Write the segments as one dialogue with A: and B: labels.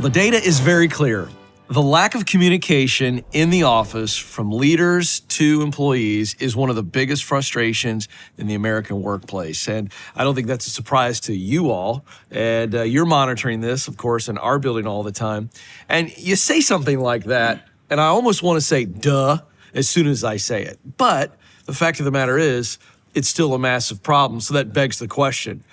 A: The data is very clear. The lack of communication in the office from leaders to employees is one of the biggest frustrations in the American workplace. And I don't think that's a surprise to you all. And you're monitoring this, of course, in our building all the time. And you say something like that, and I almost want to say, duh, as soon as I say it. But the fact of the matter is, it's still a massive problem. So that begs the question,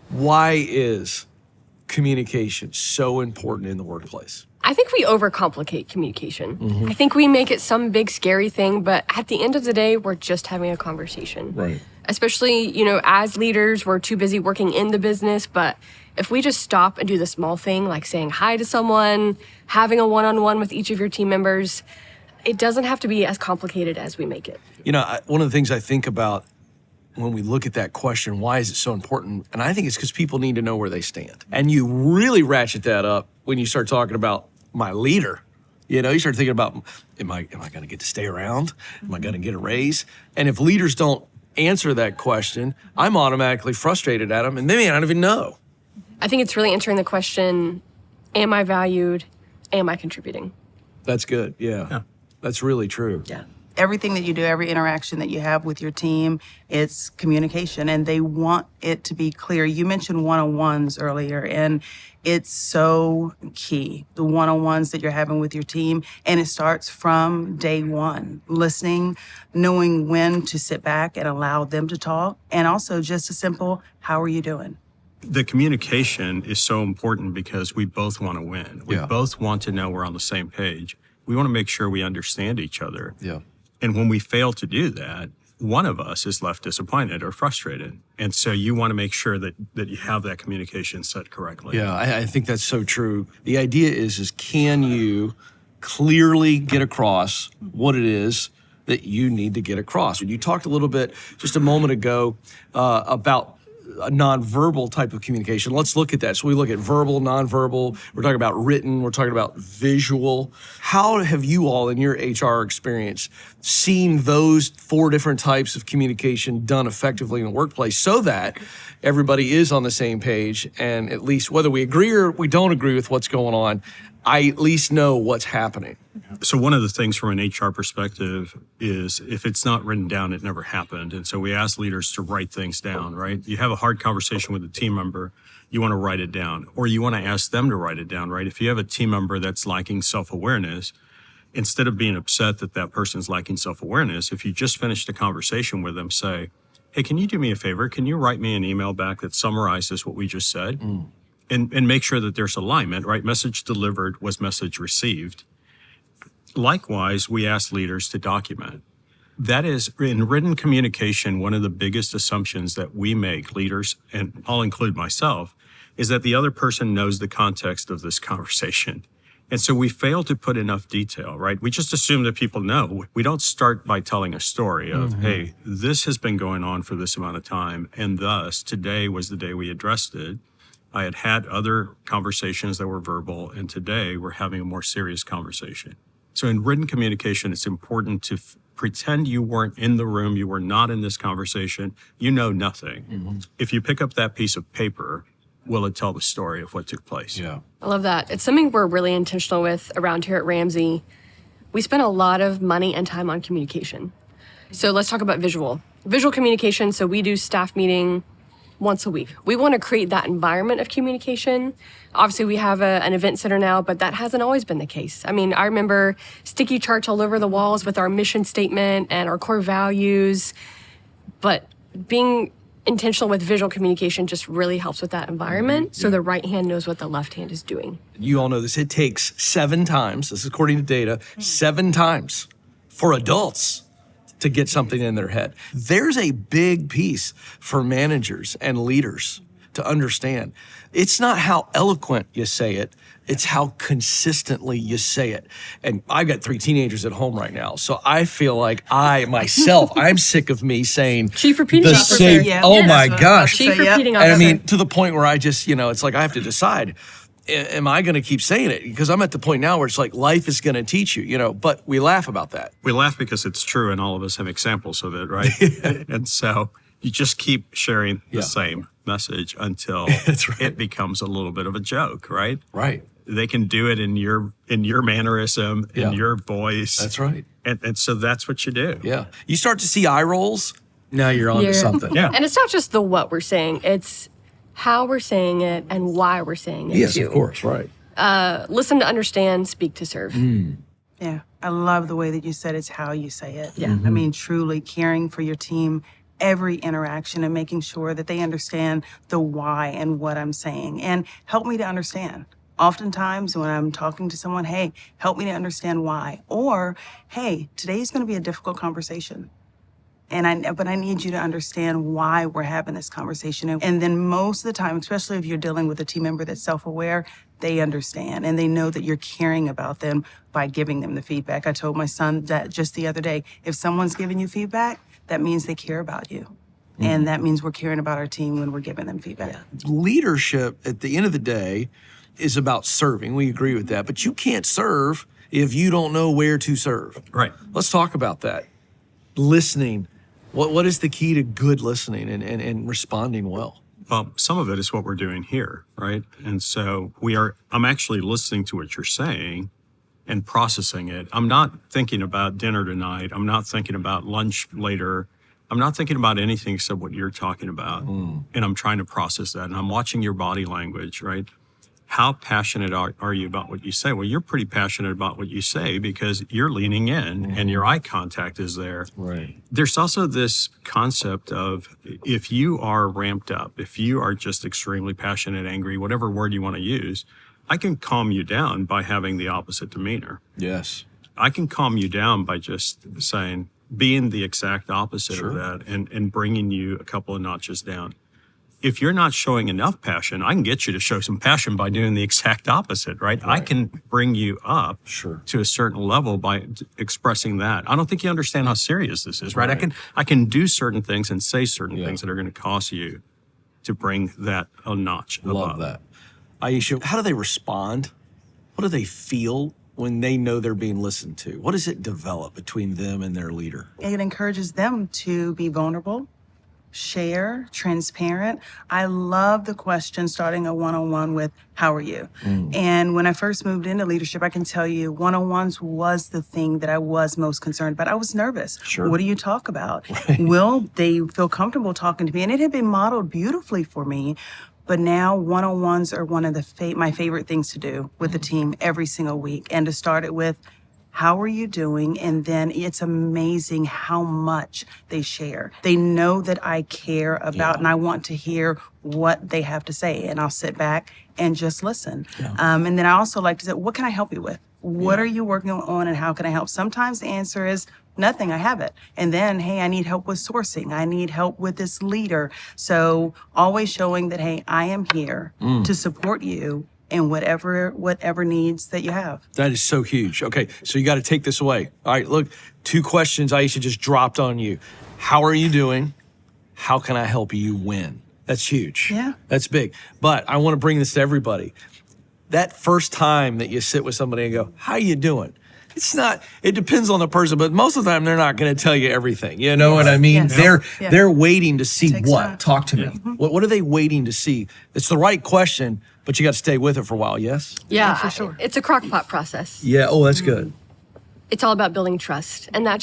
A: why is communication so important in the workplace?
B: I think we overcomplicate communication. I think we make it some big scary thing, but at the end of the day, we're just having a conversation.
A: Right.
B: Especially, as leaders, we're too busy working in the business, but if we just stop and do the small thing, like saying hi to someone, having a one-on-one with each of your team members, it doesn't have to be as complicated as we make it.
A: One of the things I think about when we look at that question, why is it so important? And I think it's because people need to know where they stand. And you really ratchet that up when you start talking about my leader. You start thinking about, am I going to get to stay around? Am I going to get a raise? And if leaders don't answer that question, I'm automatically frustrated at them, and they may not even know.
B: I think it's really answering the question, am I valued? Am I contributing?
A: That's good, yeah. That's really true.
C: Yeah. Everything that you do, every interaction that you have with your team, it's communication, and they want it to be clear. You mentioned one-on-ones earlier, and it's so key, the one-on-ones that you're having with your team, and it starts from day one. Listening, knowing when to sit back and allow them to talk, and also just a simple, how are you doing?
D: The communication is so important because we both want to win. We both want to know we're on the same page. We want to make sure we understand each other.
A: Yeah.
D: And when we fail to do that, one of us is left disappointed or frustrated. And so you want to make sure that you have that communication set correctly.
A: Yeah, I think that's so true. The idea is can you clearly get across what it is that you need to get across? You talked a little bit just a moment ago about a nonverbal type of communication. Let's look at that. So we look at verbal, nonverbal. We're talking about written. We're talking about visual. How have you all in your HR experience seen those 4 different types of communication done effectively in the workplace so that everybody is on the same page, and at least whether we agree or we don't agree with what's going on, I at least know what's happening?
D: So one of the things from an HR perspective is if it's not written down, it never happened. And so we ask leaders to write things down, right? You have a hard conversation with a team member, you want to write it down, or you want to ask them to write it down, right? If you have a team member that's lacking self-awareness, instead of being upset that that person's lacking self-awareness, if you just finished a conversation with them, say, hey, can you do me a favor? Can you write me an email back that summarizes what we just said? And make sure that there's alignment, right? Message delivered was message received. Likewise, we ask leaders to document. That is, in written communication, one of the biggest assumptions that we make, leaders, and I'll include myself, is that the other person knows the context of this conversation. And so we fail to put enough detail, right? We just assume that people know. We don't start by telling a story of, hey, this has been going on for this amount of time, and thus today was the day we addressed it. I had other conversations that were verbal, and today we're having a more serious conversation. So in written communication, it's important to pretend you weren't in the room, you were not in this conversation, you know nothing. If you pick up that piece of paper, will it tell the story of what took place?
A: Yeah.
B: I love that. It's something we're really intentional with around here at Ramsey. We spend a lot of money and time on communication. So let's talk about visual communication. So we do staff meeting once a week. We want to create that environment of communication. Obviously, we have an event center now, but that hasn't always been the case. I mean, I remember sticky charts all over the walls with our mission statement and our core values, but being intentional with visual communication just really helps with that environment, so the right hand knows what the left hand is doing.
A: You all know this. It takes 7 times, this is according to data, 7 times for adults to get something in their head. There's a big piece for managers and leaders to understand. It's not how eloquent you say it, it's how consistently you say it. And I've got 3 teenagers at home right now, so I feel like I'm sick of me saying
B: Chief repeating
A: the
B: officer.
A: same,
C: Yeah.
A: oh
C: Yes.
A: my gosh.
B: Chief
C: Yep.
B: repeating
A: And
B: officer.
A: I mean, to the point where I just, it's like I have to decide, am I going to keep saying it? Because I'm at the point now where it's like life is going to teach you, but we laugh about that.
D: We laugh because it's true and all of us have examples of it, right? And so you just keep sharing the same message until
A: That's right.
D: it becomes a little bit of a joke, right?
A: Right.
D: they can do it in your mannerism, in your voice.
A: That's right.
D: And so that's what you do.
A: Yeah. You start to see eye rolls, now you're on to something.
D: Yeah.
B: And it's not just the what we're saying, it's how we're saying it and why we're saying it
A: Yes,
B: too.
A: of course, right.
B: Listen to understand, speak to serve.
C: Yeah, I love the way that you said it's how you say it.
B: Yeah.
C: I mean, truly caring for your team, every interaction, and making sure that they understand the why and what I'm saying, and help me to understand. Oftentimes when I'm talking to someone, hey, help me to understand why, or hey, today's going to be a difficult conversation. But I need you to understand why we're having this conversation. And then most of the time, especially if you're dealing with a team member that's self-aware, they understand and they know that you're caring about them by giving them the feedback. I told my son that just the other day, if someone's giving you feedback, that means they care about you. And that means we're caring about our team when we're giving them feedback.
A: Leadership, at the end of the day, is about serving. We agree with that. But you can't serve if you don't know where to serve.
D: Right.
A: Let's talk about that. Listening. What is the key to good listening and responding well?
D: Well, some of it is what we're doing here, right? And so I'm actually listening to what you're saying and processing it. I'm not thinking about dinner tonight. I'm not thinking about lunch later. I'm not thinking about anything except what you're talking about. And I'm trying to process that. And I'm watching your body language, right? How passionate are you about what you say? Well, you're pretty passionate about what you say because you're leaning in and your eye contact is there.
A: Right.
D: There's also this concept of if you are ramped up, if you are just extremely passionate, angry, whatever word you want to use, I can calm you down by having the opposite demeanor.
A: Yes.
D: I can calm you down by just saying, being the exact opposite of that and bringing you a couple of notches down. If you're not showing enough passion, I can get you to show some passion by doing the exact opposite, right? I can bring you up to a certain level by expressing that. I don't think you understand how serious this is, right? I can do certain things and say certain things that are going to cause you to bring that a notch above.
A: Love that. Ayesha, how do they respond? What do they feel when they know they're being listened to? What does it develop between them and their leader?
C: It encourages them to be vulnerable, share, transparent. I love the question starting a one-on-one with, how are you? And when I first moved into leadership, I can tell you one-on-ones was the thing that I was most concerned about. I was nervous. What do you talk about? Will they feel comfortable talking to me? And it had been modeled beautifully for me. But now one-on-ones are one of my favorite things to do with the team every single week. And to start it with, how are you doing? And then it's amazing how much they share. They know that I care about and I want to hear what they have to say. And I'll sit back and just listen. And then I also like to say, what can I help you with? What are you working on and how can I help? Sometimes the answer is nothing, I have it. And then, hey, I need help with sourcing. I need help with this leader. So always showing that, hey, I am here to support you in whatever needs that you have.
A: That is so huge. Okay, so you got to take this away. All right, look, 2 questions Ayesha just dropped on you. How are you doing? How can I help you win? That's huge.
C: Yeah.
A: That's big. But I want to bring this to everybody. That first time that you sit with somebody and go, how you doing? It depends on the person, but most of the time they're not going to tell you everything. You know what I mean?
C: Yes.
A: They're waiting to see
C: Takes
A: what?
C: time.
A: Talk to me. What are they waiting to see? It's the right question, but you got to stay with it for a while, yes?
B: Yeah,
C: for sure.
B: It's a crock-pot process.
A: Yeah, oh, that's good.
B: It's all about building trust, and that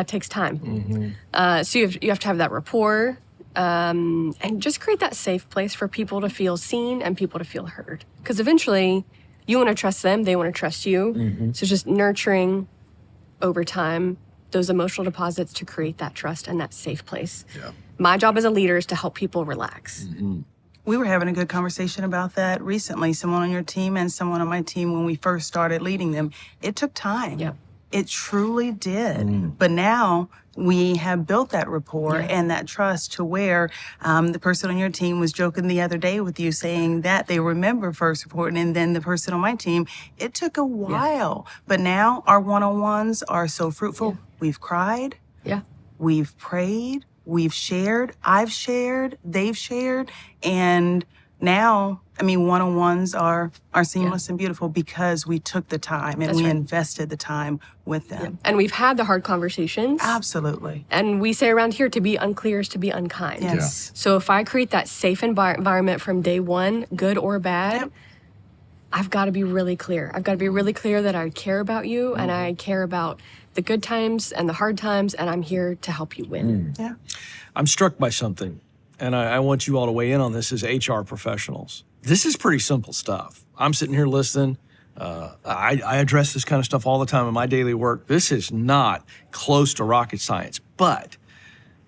B: takes time. So you have to have that rapport, and just create that safe place for people to feel seen and people to feel heard. Because eventually, you want to trust them, they want to trust you. So just nurturing over time those emotional deposits to create that trust and that safe place.
A: Yeah.
B: My job as a leader is to help people relax.
C: We were having a good conversation about that recently. Someone on your team and someone on my team, when we first started leading them, it took time.
B: Yep.
C: It truly did. But now we have built that rapport and that trust to where the person on your team was joking the other day with you saying that they remember first reporting, and then the person on my team, it took a while. But now our one-on-ones are so fruitful. We've cried.
B: Yeah.
C: We've prayed. We've shared. I've shared. They've shared. And now, I mean, one-on-ones are seamless and beautiful because we took the time and
B: That's
C: we
B: right.
C: invested the time with them.
B: And we've had the hard conversations.
C: Absolutely.
B: And we say around here, to be unclear is to be unkind.
C: Yes.
B: So if I create that safe environment from day one, good or bad, I've got to be really clear. I've got to be really clear that I care about you and I care about the good times and the hard times, and I'm here to help you win.
C: Yeah.
A: I'm struck by something, and I want you all to weigh in on this as HR professionals. This is pretty simple stuff. I'm sitting here listening. I address this kind of stuff all the time in my daily work. This is not close to rocket science, but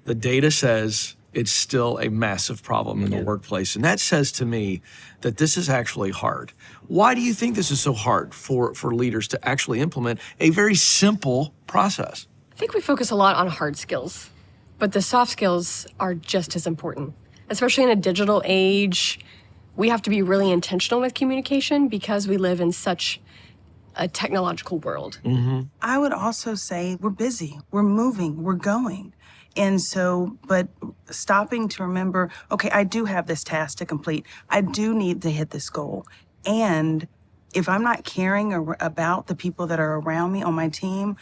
A: the data says it's still a massive problem in the workplace. And that says to me that this is actually hard. Why do you think this is so hard for leaders to actually implement a very simple process?
B: I think we focus a lot on hard skills, but the soft skills are just as important, especially in a digital age. We have to be really intentional with communication because we live in such a technological world.
C: I would also say we're busy, we're moving, we're going. And so, but stopping to remember, okay, I do have this task to complete. I do need to hit this goal. And if I'm not caring about the people that are around me on my team,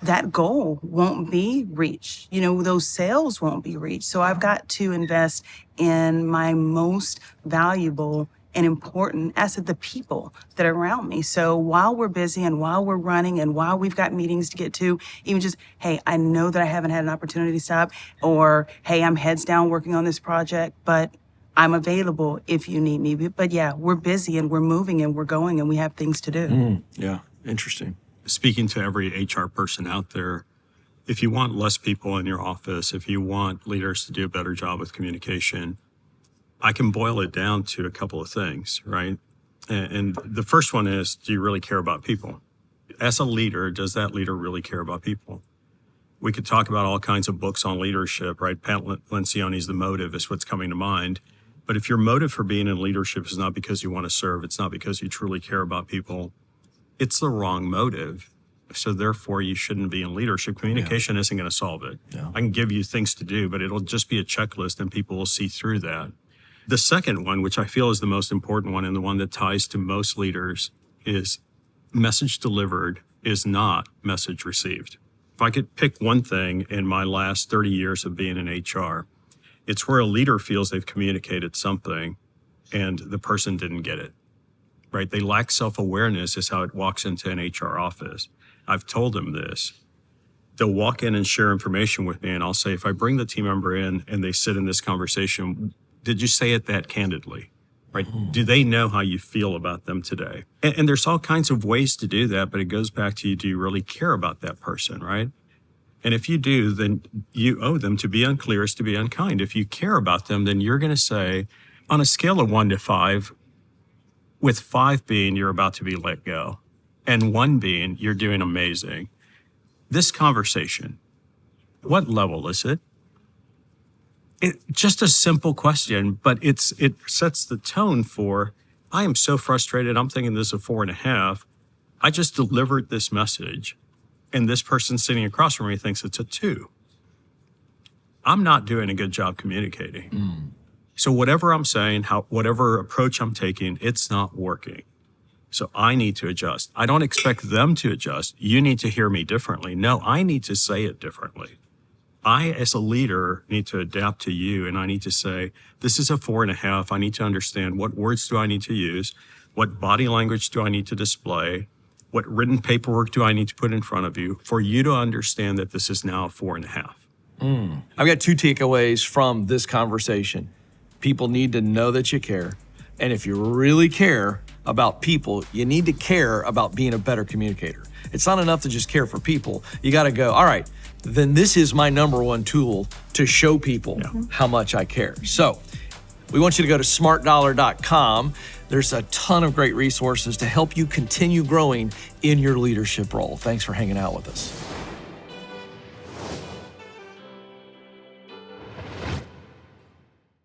C: that goal won't be reached. Those sales won't be reached. So I've got to invest in my most valuable and important asset, the people that are around me. So while we're busy and while we're running and while we've got meetings to get to, even just, hey, I know that I haven't had an opportunity to stop, or hey, I'm heads down working on this project, but I'm available if you need me. But yeah, we're busy and we're moving and we're going and we have things to do.
A: Yeah, interesting.
D: Speaking to every HR person out there, if you want less people in your office, if you want leaders to do a better job with communication, I can boil it down to a couple of things, right? And the first one is, do you really care about people? As a leader, does that leader really care about people? We could talk about all kinds of books on leadership, right? Pat Lencioni's The Motive is what's coming to mind. But if your motive for being in leadership is not because you want to serve, it's not because you truly care about people, it's the wrong motive. So therefore, you shouldn't be in leadership. Communication isn't going to solve it.
A: Yeah.
D: I can give you things to do, but it'll just be a checklist and people will see through that. The second one, which I feel is the most important one and the one that ties to most leaders, is message delivered is not message received. If I could pick one thing in my last 30 years of being in HR, it's where a leader feels they've communicated something and the person didn't get it, right? They lack self-awareness is how it walks into an HR office. I've told them this. They'll walk in and share information with me and I'll say, if I bring the team member in and they sit in this conversation, did you say it that candidly, right? Do they know how you feel about them today? And there's all kinds of ways to do that, but it goes back to, do you really care about that person, right? And if you do, then you owe them. To be unclear is to be unkind. If you care about them, then you're going to say, on a scale of 1 to 5, with 5 being you're about to be let go, and 1 being you're doing amazing, this conversation, what level is it? Just a simple question, but it sets the tone for, I am so frustrated. I'm thinking this is a 4.5. I just delivered this message, and this person sitting across from me thinks it's a 2. I'm not doing a good job communicating. So whatever I'm saying, whatever approach I'm taking, it's not working. So I need to adjust. I don't expect them to adjust. You need to hear me differently. No, I need to say it differently. I, as a leader, need to adapt to you, and I need to say, this is a 4.5. I need to understand what words do I need to use, what body language do I need to display, what written paperwork do I need to put in front of you for you to understand that this is now a 4.5.
A: I've got 2 takeaways from this conversation. People need to know that you care. And if you really care about people, you need to care about being a better communicator. It's not enough to just care for people. You got to go, all right, then this is my number 1 tool to show people how much I care. So we want you to go to smartdollar.com. There's a ton of great resources to help you continue growing in your leadership role. Thanks for hanging out with us.